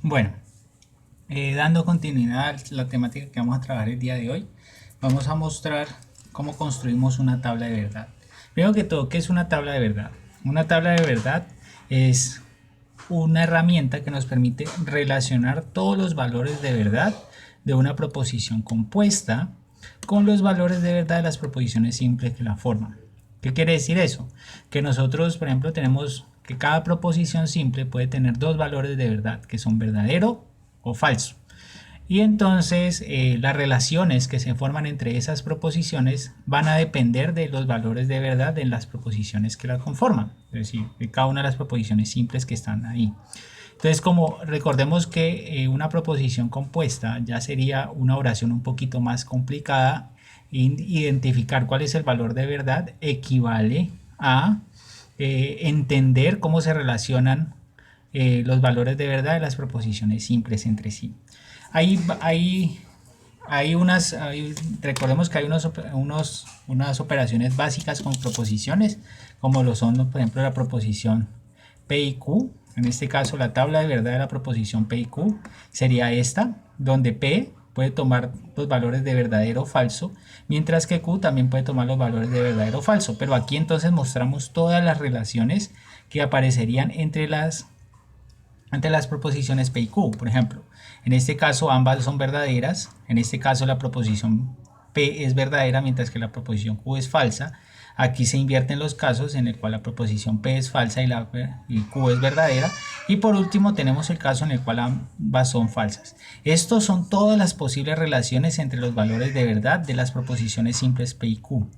Bueno, dando continuidad a la temática que vamos a trabajar el día de hoy, vamos a mostrar cómo construimos una tabla de verdad. Primero que todo, ¿qué es una tabla de verdad? Una tabla de verdad es una herramienta que nos permite relacionar todos los valores de verdad de una proposición compuesta con los valores de verdad de las proposiciones simples que la forman. ¿Qué quiere decir eso? Que nosotros, por ejemplo, tenemos que cada proposición simple puede tener dos valores de verdad, que son verdadero o falso. Y entonces las relaciones que se forman entre esas proposiciones van a depender de los valores de verdad de las proposiciones que la conforman, es decir, de cada una de las proposiciones simples que están ahí. Entonces, como recordemos que una proposición compuesta ya sería una oración un poquito más complicada, identificar cuál es el valor de verdad equivale a entender cómo se relacionan los valores de verdad de las proposiciones simples entre sí. Hay, hay, recordemos que hay unas operaciones básicas con proposiciones, como lo son, por ejemplo, la proposición P y Q. En este caso, la tabla de verdad de la proposición P y Q sería esta, donde P puede tomar los valores de verdadero o falso, mientras que Q también puede tomar los valores de verdadero o falso. Pero aquí entonces mostramos todas las relaciones que aparecerían entre las proposiciones P y Q. Por ejemplo, en este caso ambas son verdaderas, en este caso la proposición P es verdadera mientras que la proposición Q es falsa. Aquí se invierten los casos en el cual la proposición P es falsa y Q es verdadera. Y por último tenemos el caso en el cual ambas son falsas. Estos son todas las posibles relaciones entre los valores de verdad de las proposiciones simples P y Q.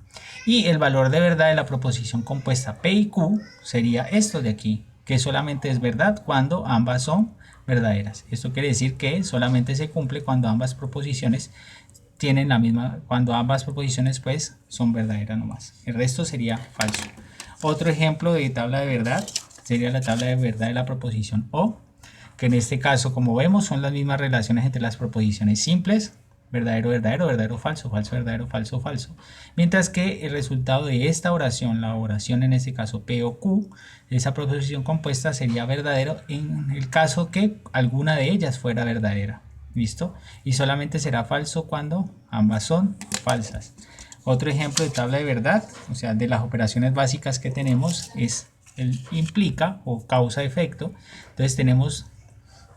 Y el valor de verdad de la proposición compuesta P y Q sería esto de aquí, que solamente es verdad cuando ambas son verdaderas. Esto quiere decir que solamente se cumple cuando ambas proposiciones tienen la misma, cuando ambas proposiciones pues son verdaderas nomás. El resto sería falso. Otro ejemplo de tabla de verdad sería la tabla de verdad de la proposición O, que en este caso, como vemos, son las mismas relaciones entre las proposiciones simples, verdadero, verdadero, verdadero, falso, falso, verdadero, falso, falso. Mientras que el resultado de esta oración, la oración en este caso P o Q, esa proposición compuesta sería verdadero en el caso que alguna de ellas fuera verdadera. ¿Listo? Y solamente será falso cuando ambas son falsas. Otro ejemplo de tabla de verdad, o sea, de las operaciones básicas que tenemos, es el implica o causa-efecto. Entonces tenemos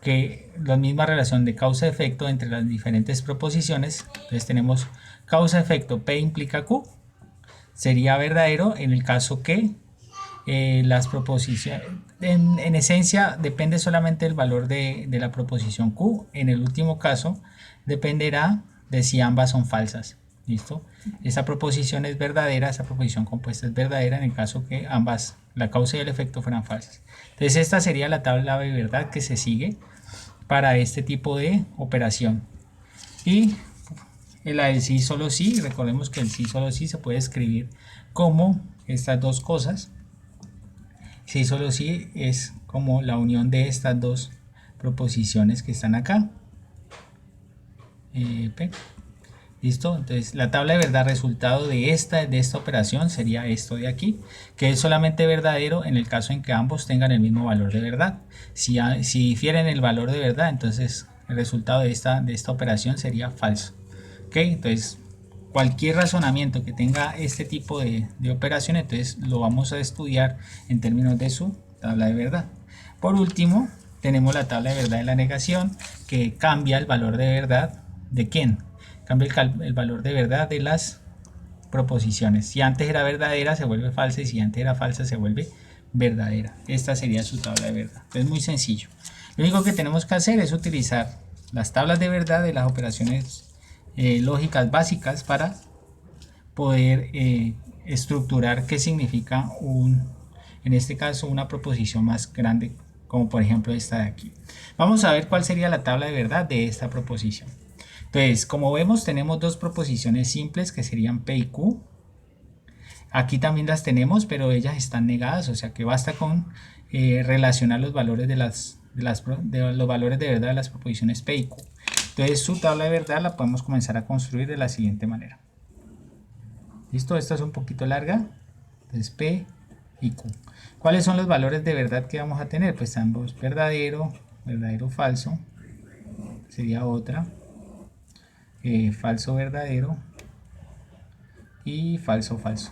que la misma relación de causa-efecto entre las diferentes proposiciones. Entonces tenemos causa-efecto P implica Q. Sería verdadero en el caso que las proposiciones, en esencia depende solamente del valor de la proposición Q. En el último caso dependerá de si ambas son falsas. ¿Listo? Esa proposición es verdadera, esa proposición compuesta es verdadera en el caso que ambas, la causa y el efecto, fueran falsas. Entonces esta sería la tabla de verdad que se sigue para este tipo de operación. Y la del sí solo sí, recordemos que el sí solo sí se puede escribir como estas dos cosas. Sí solo sí es como la unión de estas dos proposiciones que están acá. ¿Listo? Entonces la tabla de verdad resultado de esta operación sería esto de aquí, que es solamente verdadero en el caso en que ambos tengan el mismo valor de verdad. Si difieren el valor de verdad, entonces el resultado de esta operación sería falso. ¿Ok? Entonces cualquier razonamiento que tenga este tipo de operación, entonces lo vamos a estudiar en términos de su tabla de verdad. Por último, tenemos la tabla de verdad de la negación, que cambia el valor de verdad de quién. Cambia el valor de verdad de las proposiciones. Si antes era verdadera, se vuelve falsa, y si antes era falsa, se vuelve verdadera. Esta sería su tabla de verdad. Es muy sencillo. Lo único que tenemos que hacer es utilizar las tablas de verdad de las operaciones lógicas básicas para poder estructurar qué significa en este caso, una proposición más grande, como por ejemplo esta de aquí. Vamos a ver cuál sería la tabla de verdad de esta proposición. Entonces, como vemos, tenemos dos proposiciones simples que serían P y Q. Aquí también las tenemos, pero ellas están negadas, o sea que basta con relacionar los valores de los valores de verdad de las proposiciones P y Q. Entonces, su tabla de verdad la podemos comenzar a construir de la siguiente manera. ¿Listo? Esta es un poquito larga. Entonces, P y Q. ¿Cuáles son los valores de verdad que vamos a tener? Pues ambos verdadero verdadero, falso, sería otra, falso, verdadero y falso, falso.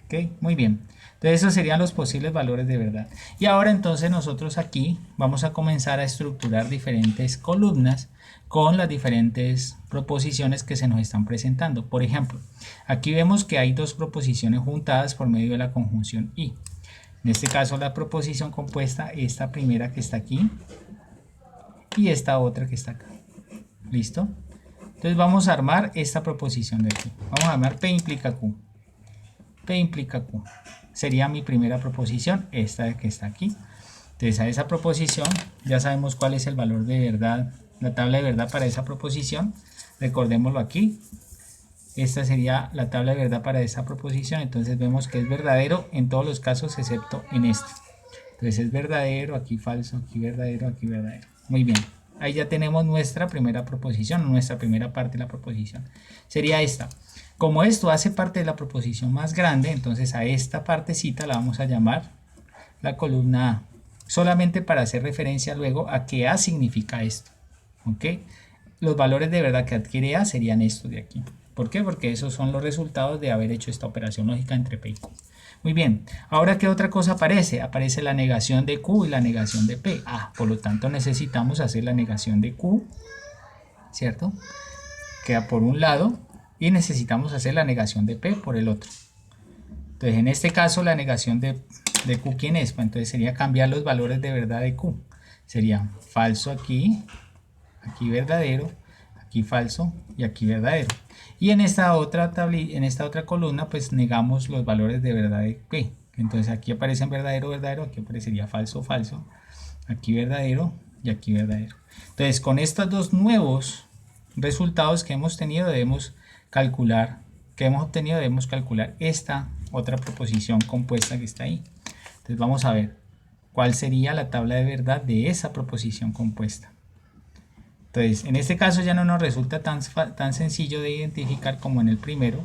Ok, muy bien. Entonces esos serían los posibles valores de verdad. Y ahora entonces nosotros aquí vamos a comenzar a estructurar diferentes columnas con las diferentes proposiciones que se nos están presentando. Por ejemplo, aquí vemos que hay dos proposiciones juntadas por medio de la conjunción y. En este caso la proposición compuesta, esta primera que está aquí y esta otra que está acá. ¿Listo? Entonces vamos a armar esta proposición de aquí. Vamos a armar P implica Q. P implica Q. Sería mi primera proposición, esta que está aquí. Entonces a esa proposición ya sabemos cuál es el valor de verdad, la tabla de verdad para esa proposición. Recordémoslo aquí. Esta sería la tabla de verdad para esa proposición. Entonces vemos que es verdadero en todos los casos excepto en este. Entonces es verdadero, aquí falso, aquí verdadero, aquí verdadero. Muy bien. Ahí ya tenemos nuestra primera proposición, nuestra primera parte de la proposición. Sería esta. Como esto hace parte de la proposición más grande, entonces a esta partecita la vamos a llamar la columna A. Solamente para hacer referencia luego a que A significa esto. ¿Ok? Los valores de verdad que adquiere A serían estos de aquí. ¿Por qué? Porque esos son los resultados de haber hecho esta operación lógica entre P y Q. Muy bien, ahora ¿qué otra cosa aparece? Aparece la negación de Q y la negación de P. Por lo tanto necesitamos hacer la negación de Q, ¿cierto? Queda por un lado y necesitamos hacer la negación de P por el otro. Entonces en este caso la negación de Q, ¿quién es? Pues entonces sería cambiar los valores de verdad de Q. Sería falso aquí, aquí verdadero, aquí falso y aquí verdadero. Y en esta otra columna pues negamos los valores de verdad de P. Entonces aquí aparecen verdadero, verdadero, aquí aparecería falso, falso, aquí verdadero y aquí verdadero. Entonces con estos dos nuevos resultados que hemos tenido debemos calcular, esta otra proposición compuesta que está ahí. Entonces vamos a ver cuál sería la tabla de verdad de esa proposición compuesta. Entonces, en este caso ya no nos resulta tan sencillo de identificar como en el primero,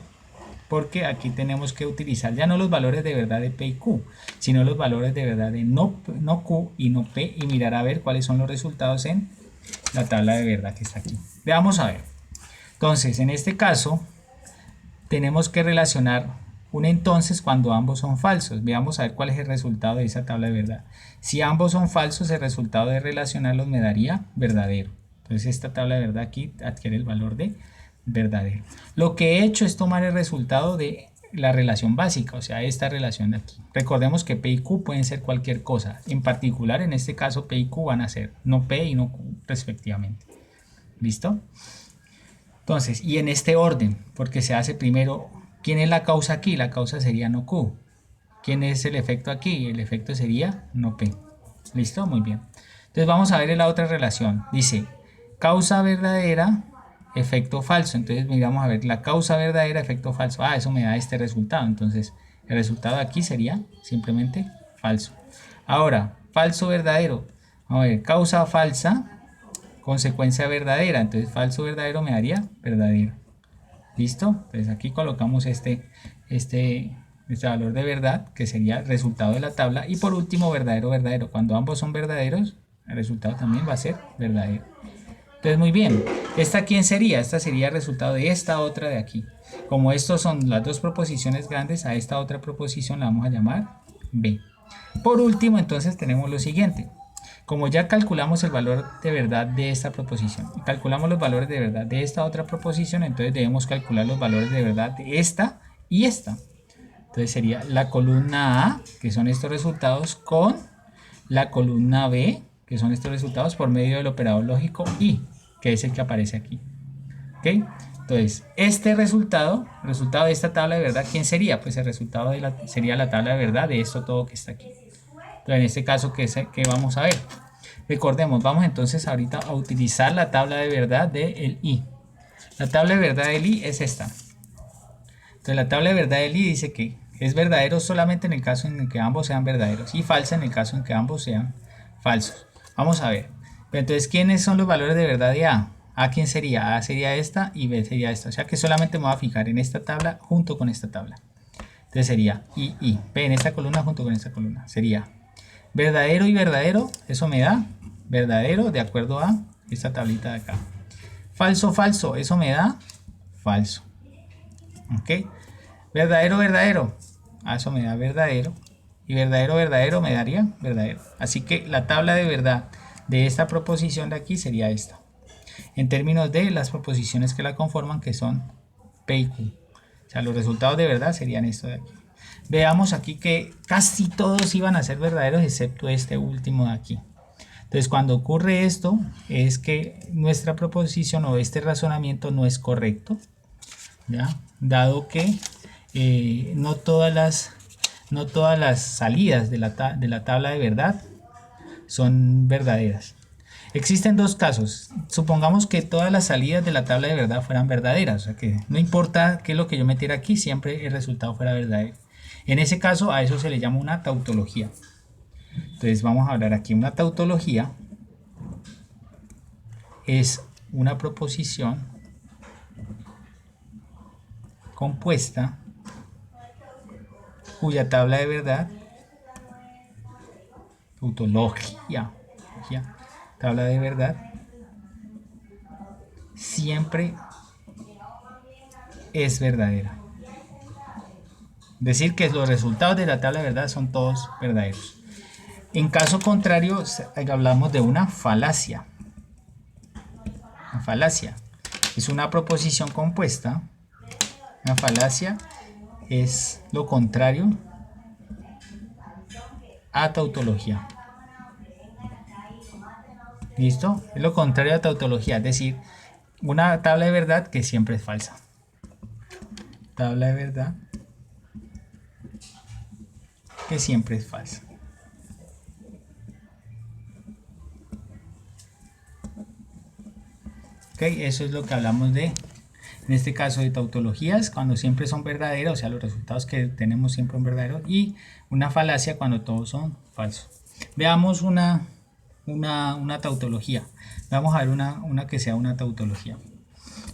porque aquí tenemos que utilizar ya no los valores de verdad de P y Q, sino los valores de verdad de no Q y no P, y mirar a ver cuáles son los resultados en la tabla de verdad que está aquí. Veamos a ver. Entonces, en este caso, tenemos que relacionar un entonces cuando ambos son falsos. Veamos a ver cuál es el resultado de esa tabla de verdad. Si ambos son falsos, el resultado de relacionarlos me daría verdadero. Entonces esta tabla de verdad aquí adquiere el valor de verdadero. Lo que he hecho es tomar el resultado de la relación básica, o sea, esta relación de aquí. Recordemos que P y Q pueden ser cualquier cosa. En particular, en este caso, P y Q van a ser no P y no Q respectivamente. ¿Listo? Entonces, y en este orden, porque se hace primero, ¿quién es la causa aquí? La causa sería no Q. ¿Quién es el efecto aquí? El efecto sería no P. ¿Listo? Muy bien. Entonces vamos a ver la otra relación. Dice, causa verdadera, efecto falso. Entonces miramos a ver la causa verdadera, efecto falso. Eso me da este resultado. Entonces el resultado aquí sería simplemente falso. Ahora, falso verdadero. Vamos a ver, causa falsa, consecuencia verdadera. Entonces falso verdadero me daría verdadero. ¿Listo? Entonces aquí colocamos este valor de verdad, que sería el resultado de la tabla. Y por último, verdadero, verdadero. Cuando ambos son verdaderos, el resultado también va a ser verdadero. Entonces, muy bien. ¿Esta quién sería? Esta sería el resultado de esta otra de aquí. Como estos son las dos proposiciones grandes, a esta otra proposición la vamos a llamar B. Por último, entonces tenemos lo siguiente. Como ya calculamos el valor de verdad de esta proposición y calculamos los valores de verdad de esta otra proposición, entonces debemos calcular los valores de verdad de esta y esta. Entonces sería la columna A, que son estos resultados, con la columna B, que son estos resultados, por medio del operador lógico y, que es el que aparece aquí. ¿Ok? Entonces, este resultado de esta tabla de verdad, ¿quién sería? Pues el resultado sería la tabla de verdad de esto todo que está aquí. Entonces, en este caso, ¿qué vamos a ver? Recordemos, vamos entonces ahorita a utilizar la tabla de verdad del I. La tabla de verdad del I es esta. Entonces, la tabla de verdad del I dice que es verdadero solamente en el caso en el que ambos sean verdaderos y falsa en el caso en que ambos sean falsos. Vamos a ver. Entonces, ¿quiénes son los valores de verdad de A? A, ¿quién sería? A sería esta y B sería esta. O sea que solamente me voy a fijar en esta tabla junto con esta tabla. Entonces sería I, P en esta columna junto con esta columna. Sería Verdadero y verdadero, eso me da verdadero de acuerdo a esta tablita de acá. Falso, falso, eso me da falso. ¿Ok? Verdadero, verdadero, eso me da verdadero. Y verdadero, verdadero me daría verdadero. Así que la tabla de verdad de esta proposición de aquí sería esta. En términos de las proposiciones que la conforman, que son P y Q. O sea, los resultados de verdad serían esto de aquí. Veamos aquí que casi todos iban a ser verdaderos excepto este último de aquí. Entonces, cuando ocurre esto, es que nuestra proposición o este razonamiento no es correcto, ¿ya? Dado que no todas las salidas de la tabla de verdad son verdaderas. Existen dos casos. Supongamos que todas las salidas de la tabla de verdad fueran verdaderas. O sea que no importa qué es lo que yo metiera aquí, siempre el resultado fuera verdadero. En ese caso, a eso se le llama una tautología. Entonces vamos a hablar aquí. Una tautología es una proposición compuesta cuya tabla de verdad, tautología, tabla de verdad, siempre es verdadera. Decir que los resultados de la tabla de verdad son todos verdaderos. En caso contrario, hablamos de una falacia. Una falacia es una proposición compuesta. Una falacia es lo contrario a tautología. ¿Listo? Es lo contrario a tautología, es decir, una tabla de verdad que siempre es falsa. Tabla de verdad que siempre es falsa. Ok, eso es lo que hablamos de, en este caso, de tautologías, cuando siempre son verdaderos, o sea, los resultados que tenemos siempre son verdaderos, y una falacia cuando todos son falsos. Veamos una tautología. Vamos a ver una que sea una tautología.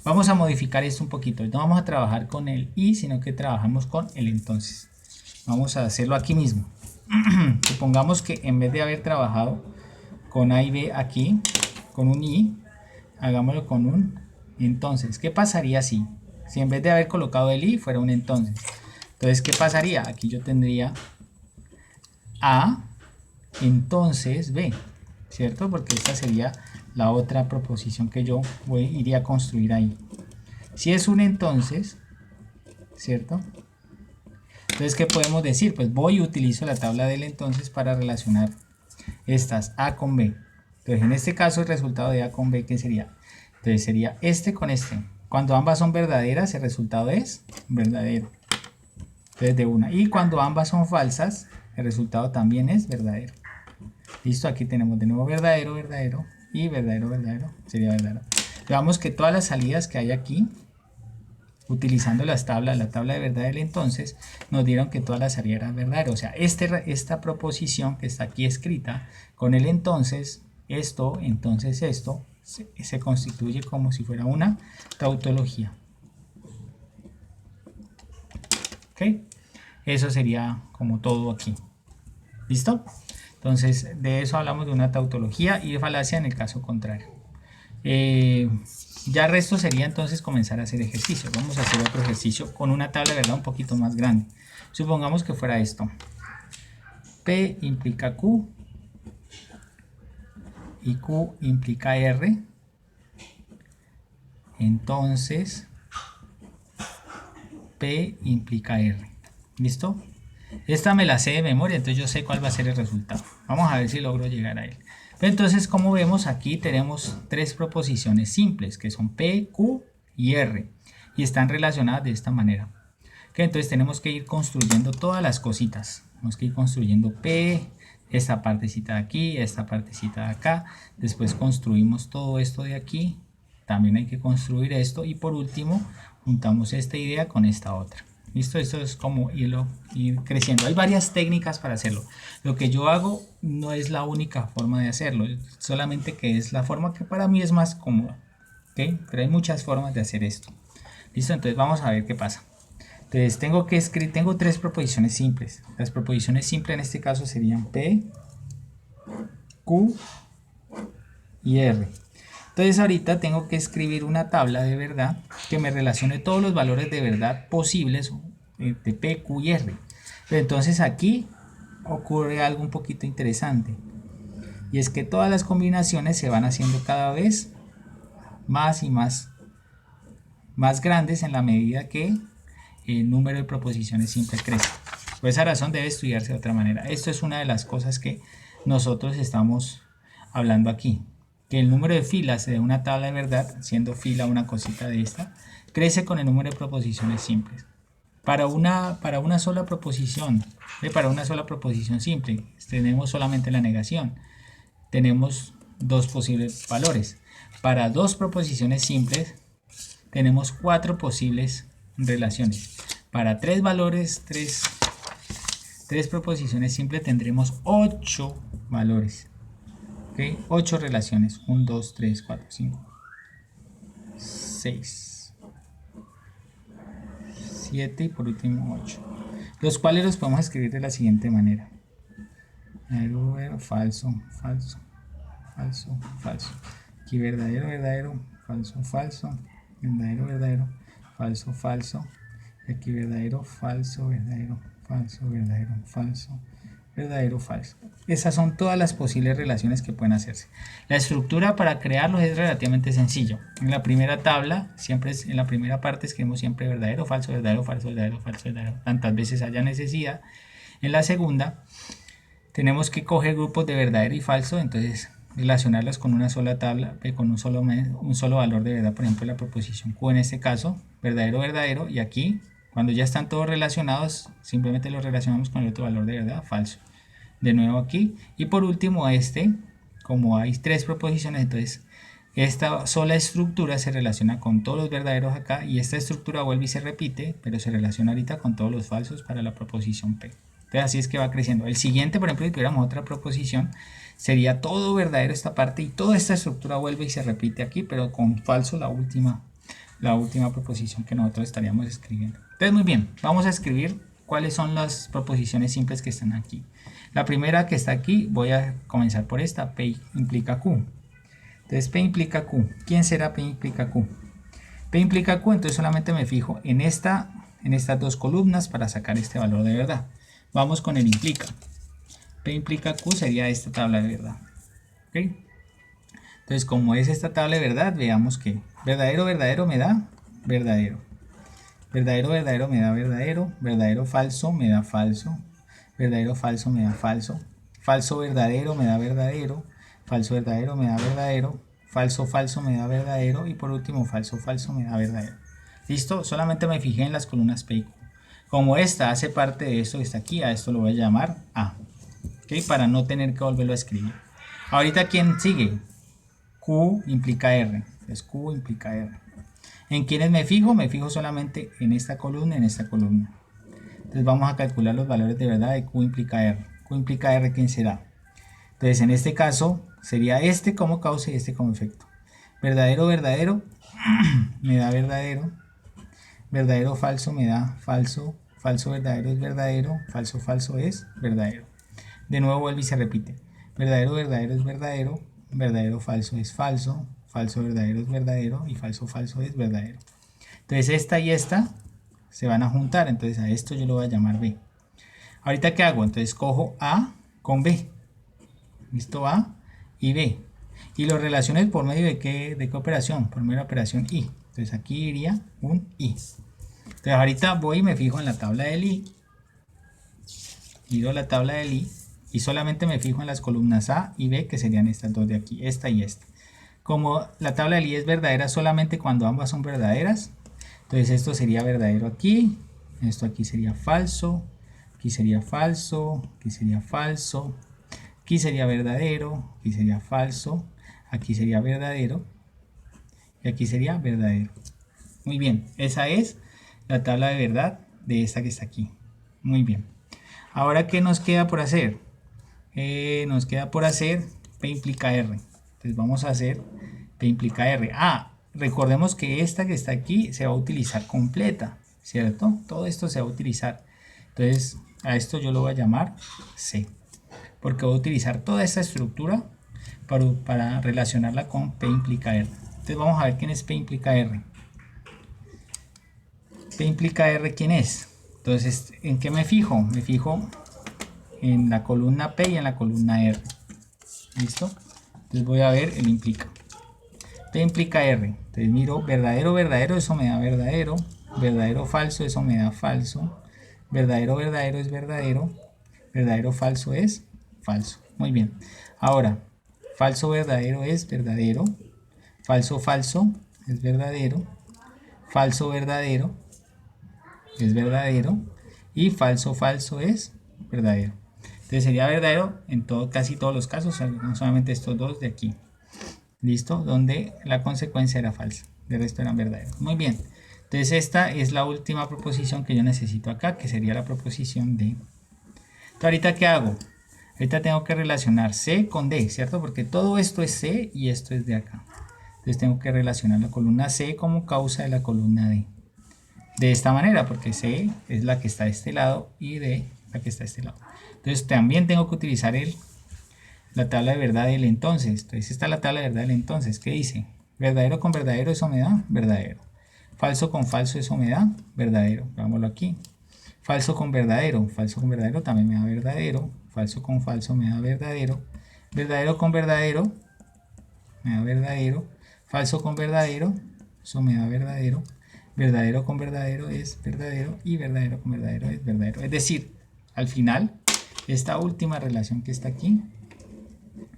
Vamos a modificar esto un poquito. No vamos a trabajar con el y, sino que trabajamos con el entonces. Vamos a hacerlo aquí mismo. Supongamos que en vez de haber trabajado con A y B aquí, con un i, hagámoslo con un entonces. ¿Qué pasaría si en vez de haber colocado el i fuera un entonces? Entonces, ¿qué pasaría? Aquí yo tendría A, entonces B, ¿cierto? Porque esta sería la otra proposición que yo iría a construir ahí. Si es un entonces, ¿cierto? Entonces, ¿qué podemos decir? Pues voy y utilizo la tabla del entonces para relacionar estas A con B. Entonces, en este caso, el resultado de A con B, ¿qué sería? Entonces, sería este con este. Cuando ambas son verdaderas, el resultado es verdadero. Entonces, de una. Y cuando ambas son falsas, el resultado también es verdadero. Listo, aquí tenemos de nuevo verdadero, verdadero y verdadero, verdadero. Sería verdadero. Veamos que todas las salidas que hay aquí, utilizando la tabla de verdad del entonces, nos dieron que todas las salidas eran verdaderas. O sea, esta proposición que está aquí escrita con el entonces, esto, entonces esto, se constituye como si fuera una tautología. ¿Ok? Eso sería como todo aquí. ¿Listo? Entonces, de eso hablamos de una tautología y de falacia en el caso contrario. Ya el resto sería entonces comenzar a hacer ejercicios. Vamos a hacer otro ejercicio con una tabla de verdad un poquito más grande. Supongamos que fuera esto. P implica Q y Q implica R. Entonces, P implica R. ¿Listo? Esta me la sé de memoria, entonces yo sé cuál va a ser el resultado. Vamos a ver si logro llegar a él. Entonces, como vemos, aquí tenemos tres proposiciones simples, que son P, Q y R, y están relacionadas de esta manera. Entonces tenemos que ir construyendo todas las cositas. Tenemos que ir construyendo P, esta partecita de aquí, esta partecita de acá. Después construimos todo esto de aquí. También hay que construir esto. Y por último, juntamos esta idea con esta otra. ¿Listo? Esto es como ir creciendo. Hay varias técnicas para hacerlo. Lo que yo hago no es la única forma de hacerlo, solamente que es la forma que para mí es más cómoda. ¿Okay? Pero hay muchas formas de hacer esto. ¿Listo? Entonces vamos a ver qué pasa. Entonces tengo tres proposiciones simples. Las proposiciones simples en este caso serían P, Q y R. Entonces ahorita tengo que escribir una tabla de verdad que me relacione todos los valores de verdad posibles de P, Q y R. Pero entonces aquí ocurre algo un poquito interesante, y es que todas las combinaciones se van haciendo cada vez más y más grandes en la medida que el número de proposiciones simples crece. Por esa razón debe estudiarse de otra manera. Esto es una de las cosas que nosotros estamos hablando aquí, que el número de filas de una tabla de verdad, siendo fila una cosita de esta, crece con el número de proposiciones simples. Para una sola proposición, para una sola proposición simple, tenemos solamente la negación. Tenemos dos posibles valores. Para dos proposiciones simples, tenemos 4 posibles relaciones. Para 3 valores, 3 proposiciones simples, tendremos 8 valores. ¿Okay? 8 relaciones. 1, 2, 3, 4, 5, 6, 7 y por último 8. Los cuales los podemos escribir de la siguiente manera. Verdadero, falso, falso, falso, falso. Aquí verdadero, verdadero, falso, falso, verdadero, verdadero, falso, falso. Aquí verdadero, falso, verdadero, falso, verdadero, falso, verdadero, falso. Esas son todas las posibles relaciones que pueden hacerse. La estructura para crearlos es relativamente sencillo. En la primera tabla, siempre en la primera parte escribimos siempre verdadero, falso, verdadero, falso, verdadero, falso, verdadero, tantas veces haya necesidad. En la segunda, tenemos que coger grupos de verdadero y falso, entonces relacionarlas con una sola tabla, con un solo valor de verdad, por ejemplo la proposición Q en este caso, verdadero, verdadero, y aquí cuando ya están todos relacionados simplemente los relacionamos con el otro valor de verdad, falso. De nuevo aquí, y por último como hay 3 proposiciones, entonces esta sola estructura se relaciona con todos los verdaderos acá, y esta estructura vuelve y se repite, pero se relaciona ahorita con todos los falsos para la proposición P. Entonces así es que va creciendo. El siguiente, por ejemplo, si tuviéramos otra proposición, sería todo verdadero esta parte y toda esta estructura vuelve y se repite aquí, pero con falso la última proposición que nosotros estaríamos escribiendo. Entonces muy bien, vamos a escribir cuáles son las proposiciones simples que están aquí. La primera que está aquí, voy a comenzar por esta, P implica Q. Entonces P implica Q. ¿Quién será P implica Q? P implica Q, entonces solamente me fijo en estas dos columnas para sacar este valor de verdad. Vamos con el implica. P implica Q sería esta tabla de verdad. ¿Okay? Entonces, como es esta tabla de verdad, veamos que verdadero, verdadero me da verdadero. Verdadero, verdadero me da verdadero. Verdadero, falso me da falso. Verdadero, falso me da falso. Falso, verdadero me da verdadero. Falso, verdadero me da verdadero. Falso, falso me da verdadero. Y por último, falso, falso me da verdadero. ¿Listo? Solamente me fijé en las columnas P y Q. Como esta hace parte de esto que está aquí, a esto lo voy a llamar A. ¿Okay? Para no tener que volverlo a escribir. Ahorita, ¿quién sigue? Q implica R. Entonces Q implica R. ¿En quiénes me fijo? Me fijo solamente en esta columna y en esta columna. Entonces vamos a calcular los valores de verdad de Q implica R. Q implica R, ¿quién será? Entonces en este caso sería este como causa y este como efecto. Verdadero, verdadero me da verdadero. Verdadero, falso me da falso. Falso, verdadero es verdadero. Falso, falso es verdadero. De nuevo vuelve y se repite. Verdadero, verdadero es verdadero. Verdadero, falso es falso. Falso, verdadero es verdadero. Y falso, falso es verdadero. Entonces esta y esta se van a juntar. Entonces a esto yo lo voy a llamar B. Ahorita, ¿qué hago? Entonces cojo A con B. ¿Listo? A y B. Y lo relaciones por medio de qué operación? Por medio de la operación I. Entonces aquí iría un I. Entonces ahorita voy y me fijo en la tabla del I. Miro la tabla del I. Y solamente me fijo en las columnas A y B, que serían estas dos de aquí, esta y esta. Como la tabla del I es verdadera solamente cuando ambas son verdaderas, entonces esto sería verdadero aquí, esto aquí sería falso, aquí sería falso, aquí sería falso, aquí sería verdadero, aquí sería falso, aquí sería verdadero y aquí sería verdadero. Muy bien, esa es la tabla de verdad de esta que está aquí. Muy bien. Ahora, ¿qué nos queda por hacer? Nos queda por hacer P implica R. Entonces vamos a hacer P implica R. Recordemos que esta que está aquí se va a utilizar completa, ¿cierto? Todo esto se va a utilizar. Entonces a esto yo lo voy a llamar C. porque voy a utilizar toda esta estructura para relacionarla con P implica R. Entonces vamos a ver quién es P implica R. P implica R, ¿quién es? Entonces, ¿en qué me fijo? Me fijo en la columna P y en la columna R. ¿Listo? Entonces voy a ver el implica. P implica R. Entonces miro verdadero, verdadero, eso me da verdadero. Verdadero, falso, eso me da falso. Verdadero, verdadero es verdadero. Verdadero, falso es falso. Muy bien. Ahora, falso, verdadero es verdadero. Falso, falso es verdadero. Falso, verdadero es verdadero. Y falso, falso es verdadero. Entonces sería verdadero en casi todos los casos, no solamente estos dos de aquí. ¿Listo? Donde la consecuencia era falsa. De resto eran verdaderos. Muy bien. Entonces esta es la última proposición que yo necesito acá, que sería la proposición D. Entonces ahorita ¿qué hago? Ahorita tengo que relacionar C con D, ¿cierto? Porque todo esto es C y esto es de acá. Entonces tengo que relacionar la columna C como causa de la columna D. De esta manera, porque C es la que está de este lado y D la que está de este lado. Entonces también tengo que utilizar la tabla de verdad del entonces. Entonces esta es la tabla de verdad del entonces. ¿Qué dice? Verdadero con verdadero, eso me da verdadero. Falso con falso, eso me da verdadero. Veámoslo aquí. Falso con verdadero también me da verdadero. Falso con falso me da verdadero. Verdadero con verdadero me da verdadero. Falso con verdadero, eso me da verdadero. Verdadero con verdadero es verdadero y verdadero con verdadero es verdadero. Es decir, al final, esta última relación que está aquí,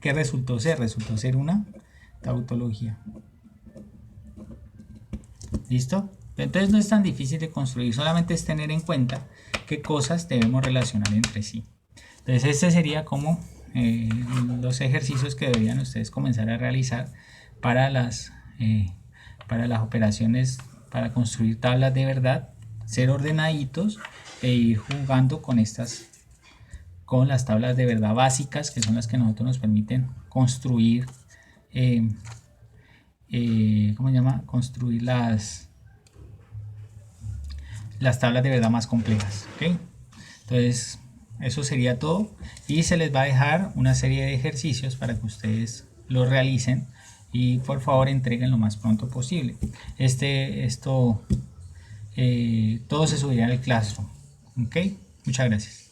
¿qué resultó ser? Resultó ser una tautología. ¿Listo? Entonces no es tan difícil de construir, solamente es tener en cuenta qué cosas debemos relacionar entre sí. Entonces este sería como los ejercicios que deberían ustedes comenzar a realizar para las operaciones, para construir tablas de verdad, ser ordenaditos e ir jugando con las tablas de verdad básicas, que son las que nosotros nos permiten construir ¿cómo se llama? Construir las tablas de verdad más complejas, ¿ok? Entonces eso sería todo y se les va a dejar una serie de ejercicios para que ustedes lo realicen y por favor entreguen lo más pronto posible. Todo se subirá al Classroom, ¿ok? Muchas gracias.